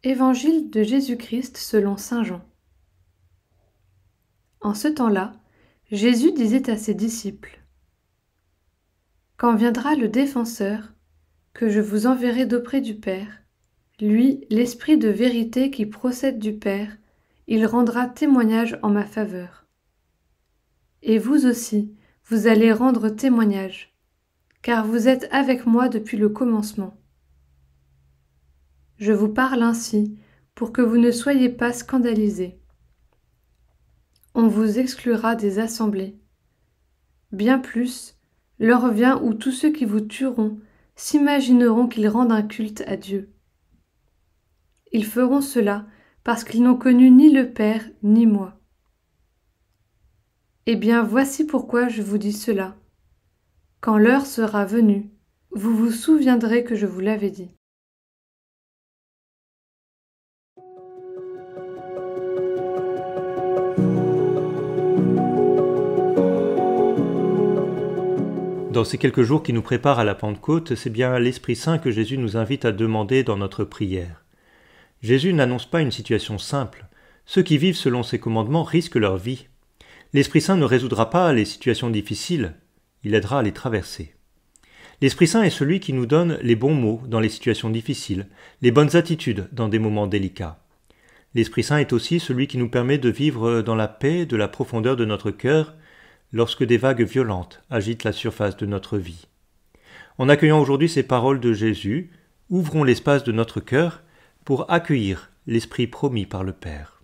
Évangile de Jésus-Christ selon saint Jean. En ce temps-là, Jésus disait à ses disciples : Quand viendra le Défenseur, que je vous enverrai d'auprès du Père, lui, l'Esprit de vérité qui procède du Père, il rendra témoignage en ma faveur. Et vous aussi, vous allez rendre témoignage, car vous êtes avec moi depuis le commencement. Je vous parle ainsi, pour que vous ne soyez pas scandalisés. On vous exclura des assemblées. Bien plus, l'heure vient où tous ceux qui vous tueront s'imagineront qu'ils rendent un culte à Dieu. Ils feront cela parce qu'ils n'ont connu ni le Père ni moi. Eh bien, voici pourquoi je vous dis cela. Quand l'heure sera venue, vous vous souviendrez que je vous l'avais dit. Dans ces quelques jours qui nous préparent à la Pentecôte, c'est bien l'Esprit Saint que Jésus nous invite à demander dans notre prière. Jésus n'annonce pas une situation simple. Ceux qui vivent selon ses commandements risquent leur vie. L'Esprit Saint ne résoudra pas les situations difficiles, il aidera à les traverser. L'Esprit Saint est celui qui nous donne les bons mots dans les situations difficiles, les bonnes attitudes dans des moments délicats. L'Esprit Saint est aussi celui qui nous permet de vivre dans la paix de la profondeur de notre cœur, lorsque des vagues violentes agitent la surface de notre vie. En accueillant aujourd'hui ces paroles de Jésus, ouvrons l'espace de notre cœur pour accueillir l'Esprit promis par le Père.